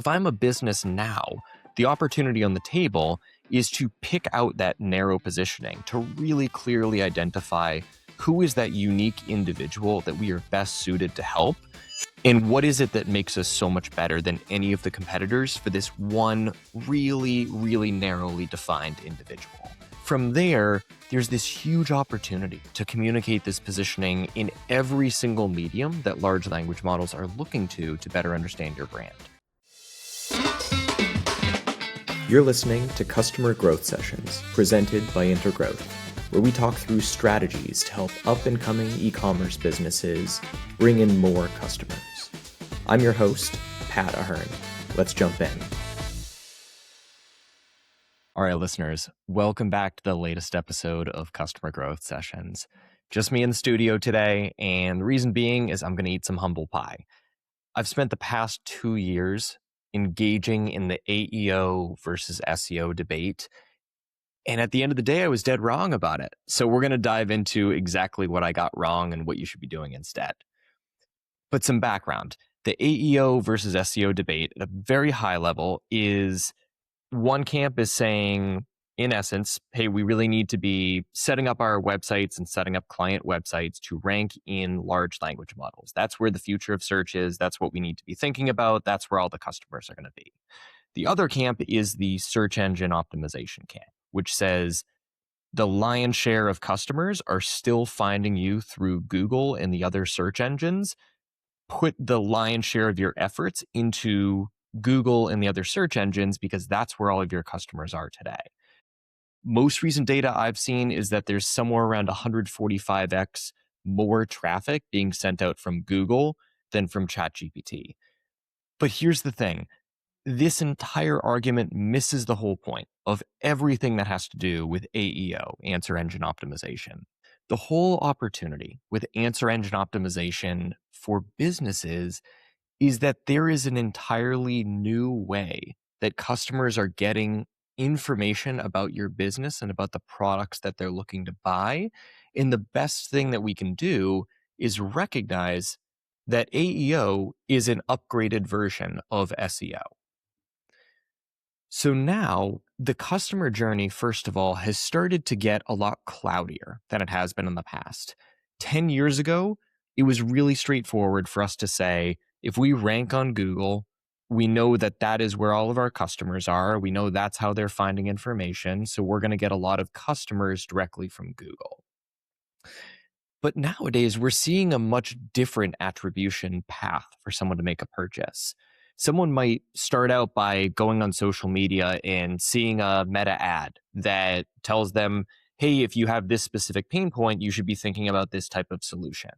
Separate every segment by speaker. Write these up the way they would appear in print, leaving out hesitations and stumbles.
Speaker 1: If I'm a business now, the opportunity on the table is to pick out that narrow positioning, to really clearly identify who is that unique individual that we are best suited to help, and what is it that makes us so much better than any of the competitors for this one really, really narrowly defined individual. From there, there's this huge opportunity to communicate this positioning in every single medium that large language models are looking to better understand your brand.
Speaker 2: You're listening to Customer Growth Sessions, presented by Intergrowth, where we talk through strategies to help up-and-coming e-commerce businesses bring in more customers. I'm your host, Pat Ahern. Let's jump in.
Speaker 1: All right, listeners, welcome back to the latest episode of Customer Growth Sessions. Just me in the studio today, and the reason being is I'm going to eat some humble pie. I've spent the past 2 years engaging in the AEO versus SEO debate, and at the end of the day, I was dead wrong about it. So we're going to dive into exactly what I got wrong and what you should be doing instead. But some background. The AEO versus SEO debate at a very high level is one camp is saying, in essence, hey, we really need to be setting up our websites and setting up client websites to rank in large language models. That's where the future of search is. That's what we need to be thinking about. That's where all the customers are going to be. The other camp is the search engine optimization camp, which says the lion's share of customers are still finding you through Google and the other search engines. Put the lion's share of your efforts into Google and the other search engines because that's where all of your customers are today. Most recent data I've seen is that there's somewhere around 145x more traffic being sent out from Google than from ChatGPT. But here's the thing. This entire argument misses the whole point of everything that has to do with AEO, answer engine optimization. The whole opportunity with answer engine optimization for businesses is that there is an entirely new way that customers are getting information about your business and about the products that they're looking to buy. And the best thing that we can do is recognize that AEO is an upgraded version of SEO. So now the customer journey, first of all, has started to get a lot cloudier than it has been in the past. 10 years ago, it was really straightforward for us to say, if we rank on Google, we know that that is where all of our customers are. We know that's how they're finding information. So we're going to get a lot of customers directly from Google. But nowadays, we're seeing a much different attribution path for someone to make a purchase. Someone might start out by going on social media and seeing a meta ad that tells them, hey, if you have this specific pain point, you should be thinking about this type of solution.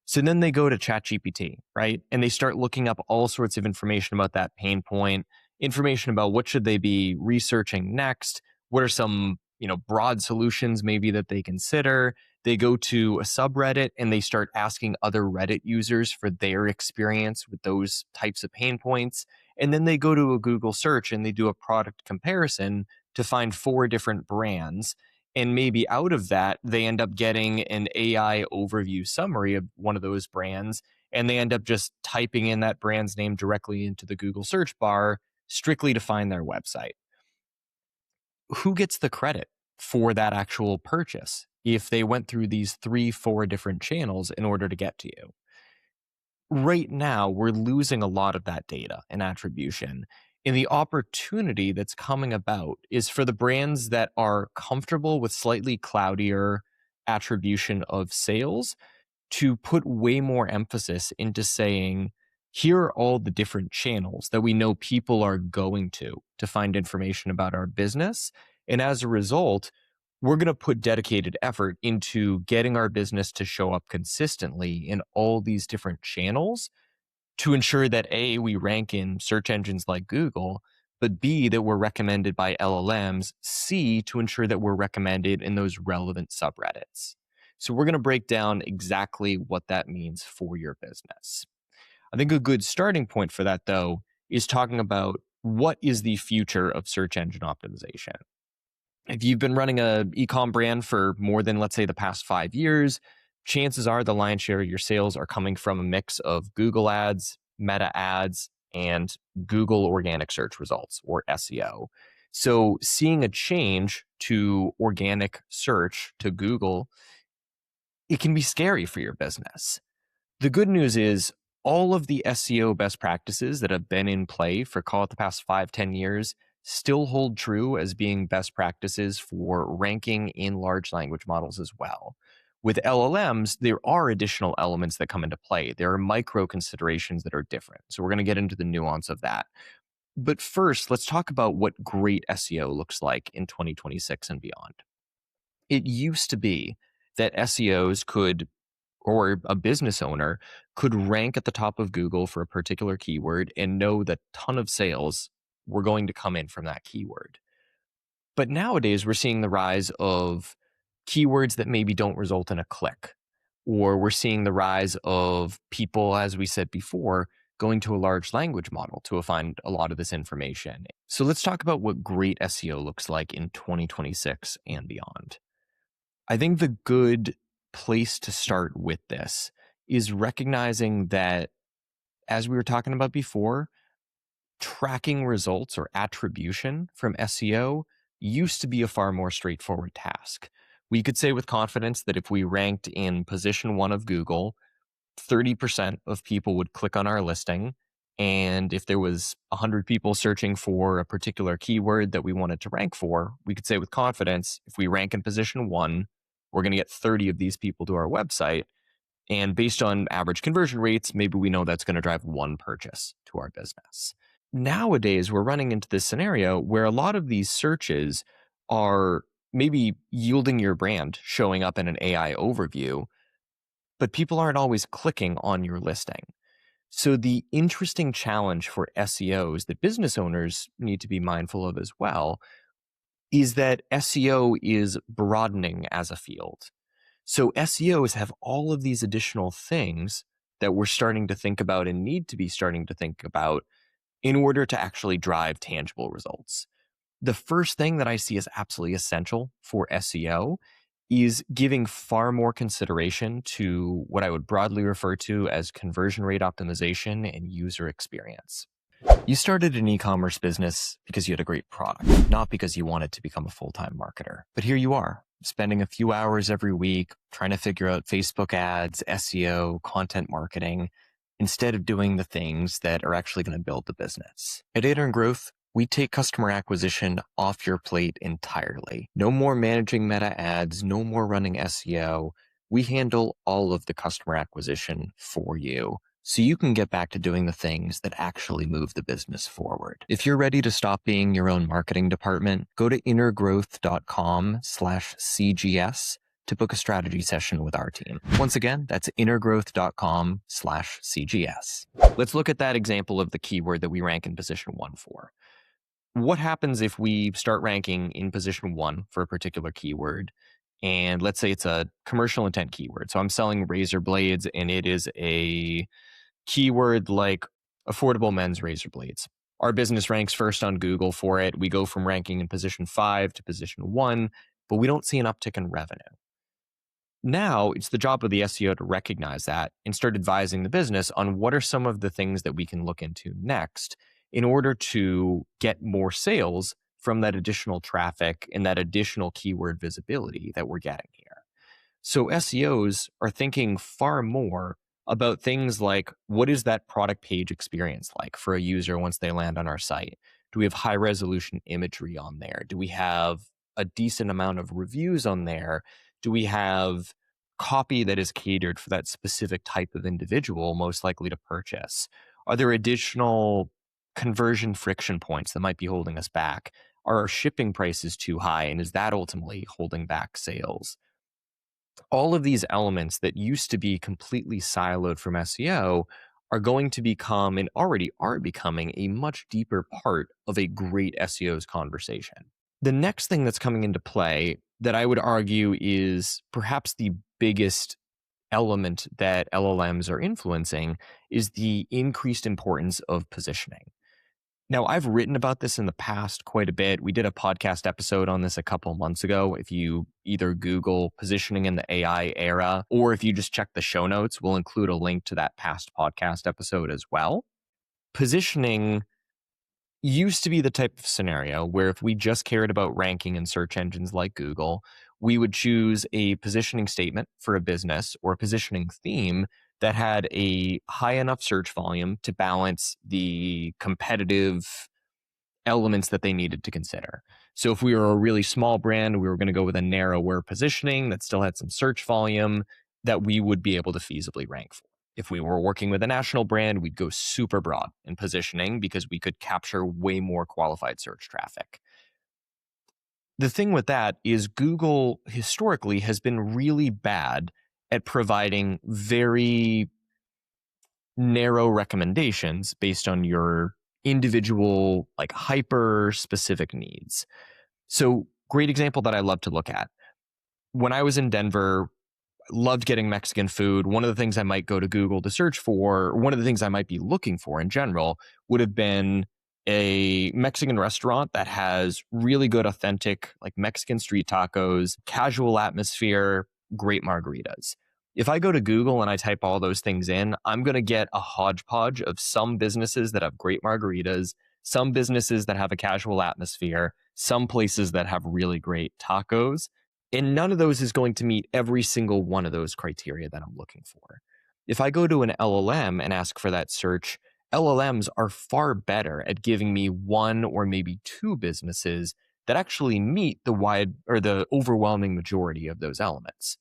Speaker 1: So then they go to ChatGPT, right? And they start looking up all sorts of information about that pain point, information about what should they be researching next, what are some, broad solutions maybe that they consider. They go to a subreddit and they start asking other Reddit users for their experience with those types of pain points. And then they go to a Google search and they do a product comparison to find 4 different brands. And maybe out of that, they end up getting an AI overview summary of one of those brands. And they end up just typing in that brand's name directly into the Google search bar, strictly to find their website. Who gets the credit for that actual purchase if they went through these 3-4 different channels in order to get to you? Right now, we're losing a lot of that data and attribution. And the opportunity that's coming about is for the brands that are comfortable with slightly cloudier attribution of sales to put way more emphasis into saying, here are all the different channels that we know people are going to find information about our business. And as a result, we're going to put dedicated effort into getting our business to show up consistently in all these different channels to ensure that A, we rank in search engines like Google, but B, that we're recommended by LLMs, C, to ensure that we're recommended in those relevant subreddits. So we're going to break down exactly what that means for your business. I think a good starting point for that, though, is talking about what is the future of search engine optimization. If you've been running a e-com brand for more than, let's say, the past 5 years, chances are the lion's share of your sales are coming from a mix of Google ads, Meta ads, and Google organic search results, or SEO. So seeing a change to organic search to Google, it can be scary for your business. The good news is all of the SEO best practices that have been in play for, call it, the past 5-10 years still hold true as being best practices for ranking in large language models as well. With LLMs, there are additional elements that come into play. There are micro considerations that are different. So we're going to get into the nuance of that. But first, let's talk about what great SEO looks like in 2026 and beyond. It used to be that SEOs could, or a business owner could rank at the top of Google for a particular keyword and know that a ton of sales were going to come in from that keyword. But nowadays, we're seeing the rise of keywords that maybe don't result in a click, or we're seeing the rise of people, as we said before, going to a large language model to find a lot of this information. So let's talk about what great SEO looks like in 2026 and beyond. I think the good place to start with this is recognizing that, as we were talking about before, tracking results or attribution from SEO used to be a far more straightforward task. We could say with confidence that if we ranked in position 1 of Google, 30% of people would click on our listing. And if there was 100 people searching for a particular keyword that we wanted to rank for, we could say with confidence, if we rank in position 1, we're going to get 30 of these people to our website. And based on average conversion rates, maybe we know that's going to drive 1 purchase to our business. Nowadays, we're running into this scenario where a lot of these searches are maybe yielding your brand showing up in an AI overview, but people aren't always clicking on your listing. So the interesting challenge for SEOs that business owners need to be mindful of as well is that SEO is broadening as a field. So SEOs have all of these additional things that we're starting to think about and need to be starting to think about in order to actually drive tangible results. The first thing that I see as absolutely essential for SEO is giving far more consideration to what I would broadly refer to as conversion rate optimization and user experience. You started an e-commerce business because you had a great product, not because you wanted to become a full-time marketer. But here you are, spending a few hours every week trying to figure out Facebook ads, SEO, content marketing, instead of doing the things that are actually going to build the business. At Intergrowth, we take customer acquisition off your plate entirely. No more managing meta ads, no more running SEO. We handle all of the customer acquisition for you, so you can get back to doing the things that actually move the business forward. If you're ready to stop being your own marketing department, go to intergrowth.com/CGS to book a strategy session with our team. Once again, that's intergrowth.com/CGS. Let's look at that example of the keyword that we rank in position 1 for. What happens if we start ranking in position 1 for a particular keyword? And let's say it's a commercial intent keyword. So I'm selling razor blades and it is a keyword like affordable men's razor blades. Our business ranks first on Google for it. We go from ranking in position 5 to position 1, but we don't see an uptick in revenue. Now it's the job of the SEO to recognize that and start advising the business on what are some of the things that we can look into next in order to get more sales from that additional traffic and that additional keyword visibility that we're getting here. So SEOs are thinking far more about things like, what is that product page experience like for a user once they land on our site? Do we have high resolution imagery on there? Do we have a decent amount of reviews on there? Do we have copy that is catered for that specific type of individual most likely to purchase? Are there additional conversion friction points that might be holding us back? Are our shipping prices too high? And is that ultimately holding back sales? All of these elements that used to be completely siloed from SEO are going to become, and already are becoming, a much deeper part of a great SEO's conversation. The next thing that's coming into play that I would argue is perhaps the biggest element that LLMs are influencing is the increased importance of positioning. Now, I've written about this in the past quite a bit. We did a podcast episode on this a couple months ago. If you either Google positioning in the AI era, or if you just check the show notes, we'll include a link to that past podcast episode as well. Positioning used to be the type of scenario where if we just cared about ranking in search engines like Google, we would choose a positioning statement for a business or a positioning theme that had a high enough search volume to balance the competitive elements that they needed to consider. So if we were a really small brand, we were going to go with a narrower positioning that still had some search volume that we would be able to feasibly rank for. If we were working with a national brand, we'd go super broad in positioning because we could capture way more qualified search traffic. The thing with that is Google historically has been really bad at providing very narrow recommendations based on your individual, like hyper specific needs. So, great example that I love to look at. When I was in Denver, loved getting Mexican food. One of the things I might go to Google to search for, one of the things I might be looking for in general, would have been a Mexican restaurant that has really good, authentic, like Mexican street tacos, casual atmosphere, great margaritas. If I go to Google and I type all those things in, I'm going to get a hodgepodge of some businesses that have great margaritas, some businesses that have a casual atmosphere, some places that have really great tacos. And none of those is going to meet every single one of those criteria that I'm looking for. If I go to an LLM and ask for that search, LLMs are far better at giving me one or maybe two businesses that actually meet the wide or the overwhelming majority of those elements.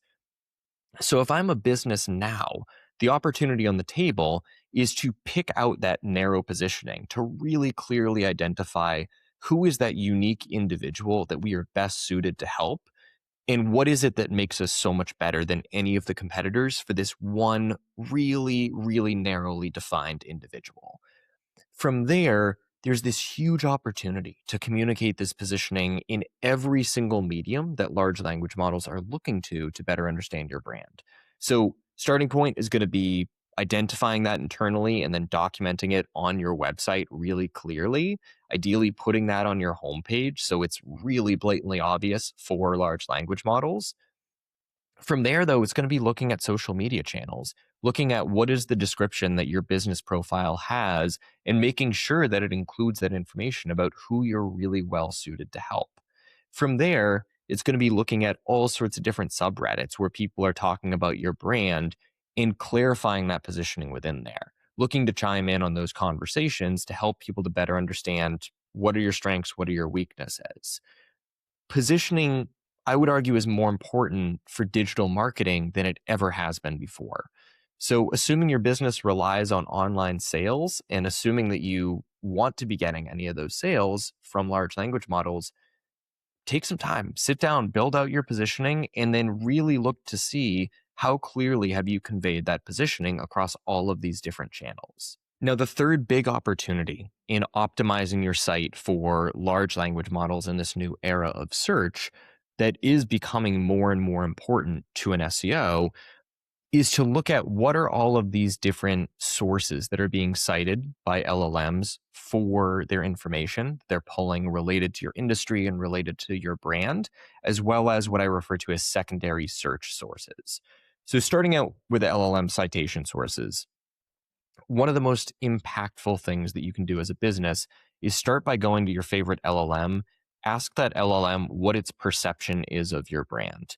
Speaker 1: So if I'm a business now, the opportunity on the table is to pick out that narrow positioning to really clearly identify who is that unique individual that we are best suited to help. And what is it that makes us so much better than any of the competitors for this one really, really narrowly defined individual? From there, there's this huge opportunity to communicate this positioning in every single medium that large language models are looking to better understand your brand. So, starting point is going to be identifying that internally and then documenting it on your website really clearly, ideally putting that on your homepage so it's really blatantly obvious for large language models. From there, though, it's going to be looking at social media channels, looking at what is the description that your business profile has, and making sure that it includes that information about who you're really well suited to help. From there, it's going to be looking at all sorts of different subreddits where people are talking about your brand and clarifying that positioning within there, looking to chime in on those conversations to help people to better understand what are your strengths, what are your weaknesses. Positioning, I would argue, is more important for digital marketing than it ever has been before. So, assuming your business relies on online sales and assuming that you want to be getting any of those sales from large language models, take some time, sit down, build out your positioning, and then really look to see how clearly have you conveyed that positioning across all of these different channels. Now, the third big opportunity in optimizing your site for large language models in this new era of search that is becoming more and more important to an SEO is to look at what are all of these different sources that are being cited by LLMs for their information they're pulling related to your industry and related to your brand, as well as what I refer to as secondary search sources. So starting out with the LLM citation sources, one of the most impactful things that you can do as a business is start by going to your favorite LLM, ask that LLM what its perception is of your brand.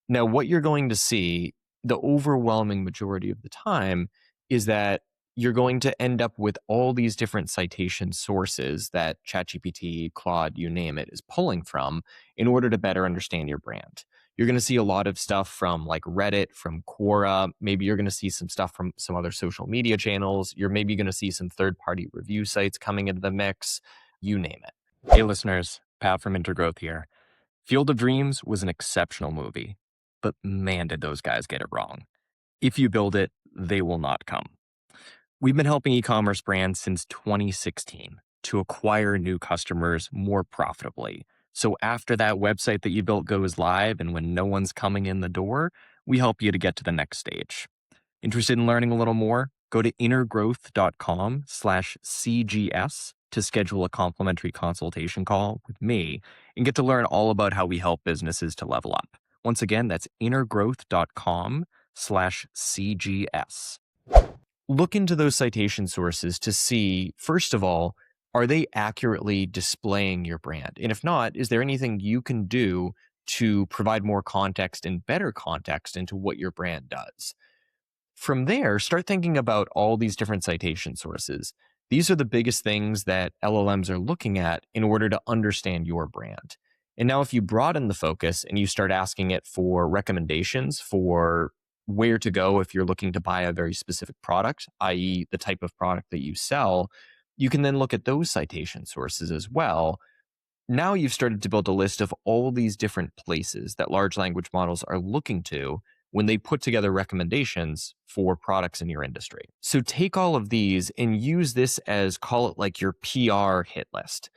Speaker 1: Now, what you're going to see the overwhelming majority of the time is that you're going to end up with all these different citation sources that ChatGPT, Claude, you name it, is pulling from in order to better understand your brand. You're going to see a lot of stuff from like Reddit, from Quora. Maybe you're going to see some stuff from some other social media channels. You're maybe going to see some third-party review sites coming into the mix. You name it. Hey, listeners, Pat from Intergrowth here. Field of Dreams was an exceptional movie, but man, did those guys get it wrong. If you build it, they will not come. We've been helping e-commerce brands since 2016 to acquire new customers more profitably. So after that website that you built goes live and when no one's coming in the door, we help you to get to the next stage. Interested in learning a little more? Go to intergrowth.com/CGS to schedule a complimentary consultation call with me and get to learn all about how we help businesses to level up. Once again, that's intergrowth.com/CGS. Look into those citation sources to see, first of all, are they accurately displaying your brand? And if not, is there anything you can do to provide more context and better context into what your brand does? From there, start thinking about all these different citation sources. These are the biggest things that LLMs are looking at in order to understand your brand. And now, if you broaden the focus and you start asking it for recommendations for where to go if you're looking to buy a very specific product, i.e., the type of product that you sell, you can then look at those citation sources as well. Now you've started to build a list of all these different places that large language models are looking to when they put together recommendations for products in your industry. So take all of these and use this as, call it like your PR hit list.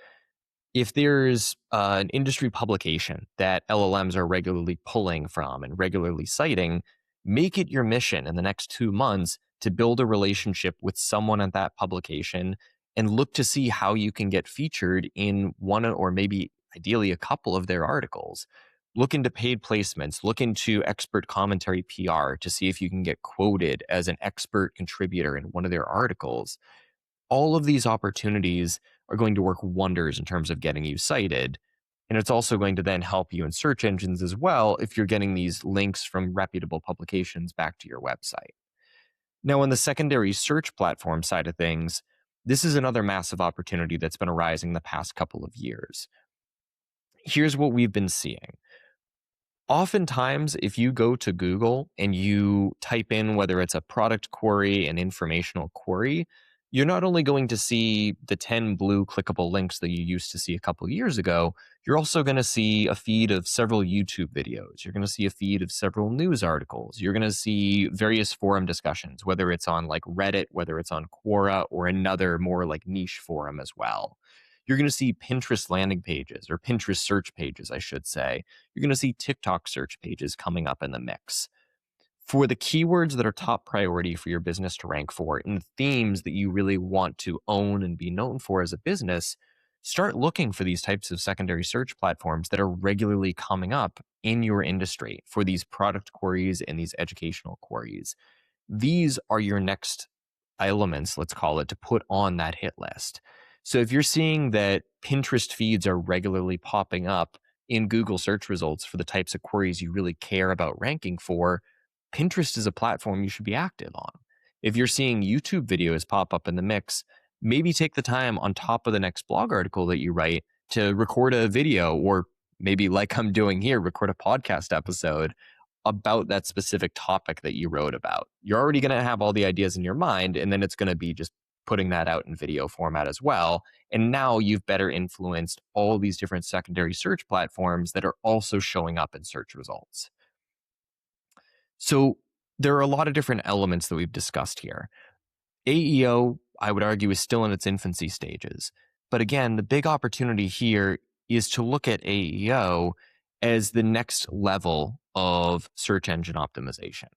Speaker 1: If there's an industry publication that LLMs are regularly pulling from and regularly citing, make it your mission in the next 2 months to build a relationship with someone at that publication and look to see how you can get featured in one or maybe ideally a couple of their articles. Look into paid placements, look into expert commentary PR to see if you can get quoted as an expert contributor in one of their articles. All of these opportunities are going to work wonders in terms of getting you cited. And it's also going to then help you in search engines as well if you're getting these links from reputable publications back to your website. Now, on the secondary search platform side of things, this is another massive opportunity that's been arising the past couple of years. Here's what we've been seeing. Oftentimes, if you go to Google and you type in whether it's a product query, an informational query, you're not only going to see the 10 blue clickable links that you used to see a couple years ago, you're also going to see a feed of several YouTube videos. You're going to see a feed of several news articles. You're going to see various forum discussions, whether it's on like Reddit, whether it's on Quora, or another more like niche forum as well. You're going to see Pinterest landing pages, or Pinterest search pages, I should say. You're going to see TikTok search pages coming up in the mix. For the keywords that are top priority for your business to rank for and the themes that you really want to own and be known for as a business, start looking for these types of secondary search platforms that are regularly coming up in your industry for these product queries and these educational queries. These are your next elements, let's call it, to put on that hit list. So if you're seeing that Pinterest feeds are regularly popping up in Google search results for the types of queries you really care about ranking for, Pinterest is a platform you should be active on. If you're seeing YouTube videos pop up in the mix, maybe take the time on top of the next blog article that you write to record a video, or maybe like I'm doing here, record a podcast episode about that specific topic that you wrote about. You're already going to have all the ideas in your mind, and then it's going to be just putting that out in video format as well. And now you've better influenced all these different secondary search platforms that are also showing up in search results. So there are a lot of different elements that we've discussed here. AEO, I would argue, is still in its infancy stages. But again, the big opportunity here is to look at AEO as the next level of search engine optimization.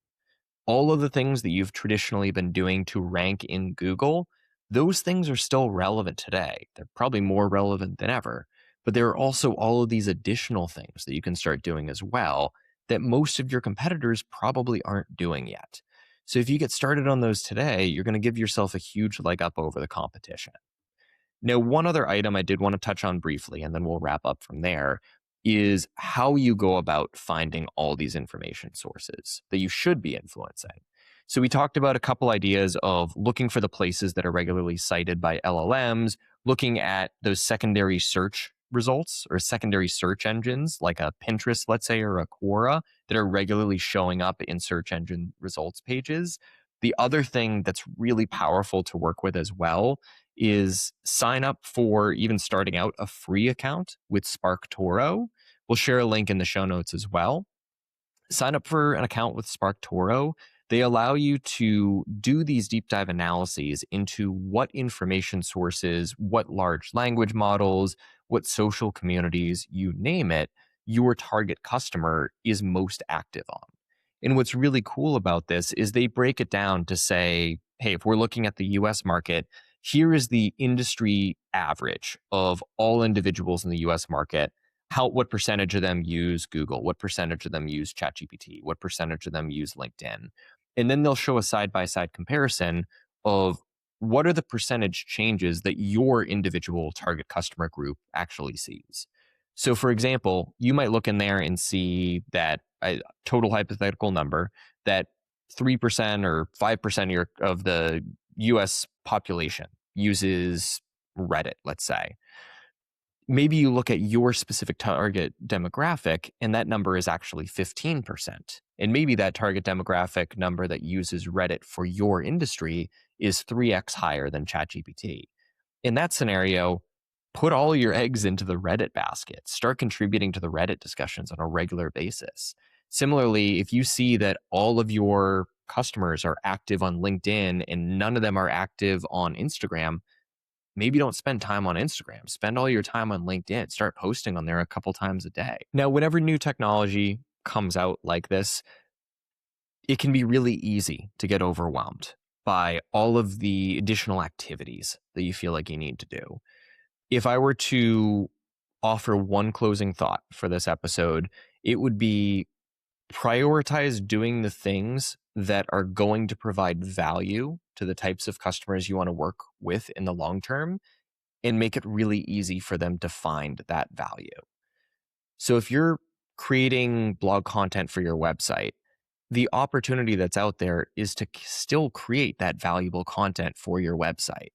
Speaker 1: All of the things that you've traditionally been doing to rank in Google, those things are still relevant today. They're probably more relevant than ever. But there are also all of these additional things that you can start doing as well that most of your competitors probably aren't doing yet. So if you get started on those today, you're going to give yourself a huge leg up over the competition. Now, one other item I did want to touch on briefly, and then we'll wrap up from there, is how you go about finding all these information sources that you should be influencing. So we talked about a couple ideas of looking for the places that are regularly cited by LLMs, looking at those secondary search results or secondary search engines like a Pinterest, let's say, or a Quora that are regularly showing up in search engine results pages. The other thing that's really powerful to work with as well is sign up for, even starting out, a free account with SparkToro. We'll share a link in the show notes as well. Sign up for an account with SparkToro. They allow you to do these deep dive analyses into what information sources, what large language models, what social communities, you name it, your target customer is most active on. And what's really cool about this is they break it down to say, hey, if we're looking at the US market, here is the industry average of all individuals in the US market. What percentage of them use Google? What percentage of them use ChatGPT? What percentage of them use LinkedIn? And then they'll show a side-by-side comparison of what are the percentage changes that your individual target customer group actually sees. So, for example, you might look in there and see that a total hypothetical number that 3% or 5% of the US population uses Reddit, let's say. Maybe you look at your specific target demographic and that number is actually 15%. And maybe that target demographic number that uses Reddit for your industry is 3x higher than ChatGPT. In that scenario, put all your eggs into the Reddit basket. Start contributing to the Reddit discussions on a regular basis. Similarly, if you see that all of your customers are active on LinkedIn and none of them are active on Instagram, maybe don't spend time on Instagram. Spend all your time on LinkedIn. Start posting on there a couple times a day. Now, whenever new technology comes out like this, it can be really easy to get overwhelmed by all of the additional activities that you feel like you need to do. If I were to offer one closing thought for this episode, it would be prioritize doing the things that are going to provide value to the types of customers you want to work with in the long term and make it really easy for them to find that value. So if you're creating blog content for your website, the opportunity that's out there is to still create that valuable content for your website.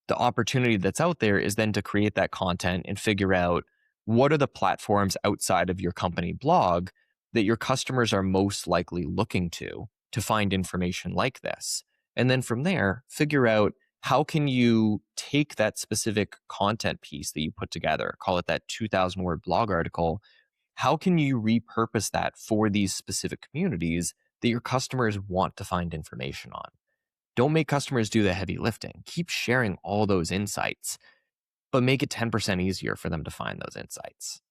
Speaker 1: The opportunity that's out there is then to create that content and figure out what are the platforms outside of your company blog that your customers are most likely looking to find information like this. And then from there, figure out how can you take that specific content piece that you put together, call it that 2,000 word blog article, how can you repurpose that for these specific communities that your customers want to find information on? Don't make customers do the heavy lifting. Keep sharing all those insights, but make it 10% easier for them to find those insights.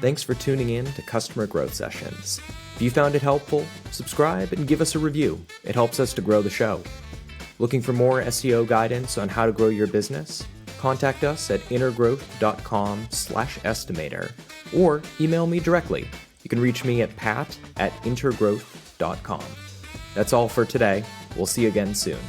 Speaker 2: Thanks for tuning in to Customer Growth Sessions. If you found it helpful, subscribe and give us a review. It helps us to grow the show. Looking for more SEO guidance on how to grow your business? Contact us at intergrowth.com/estimator or email me directly. You can reach me at pat@intergrowth.com. That's all for today. We'll see you again soon.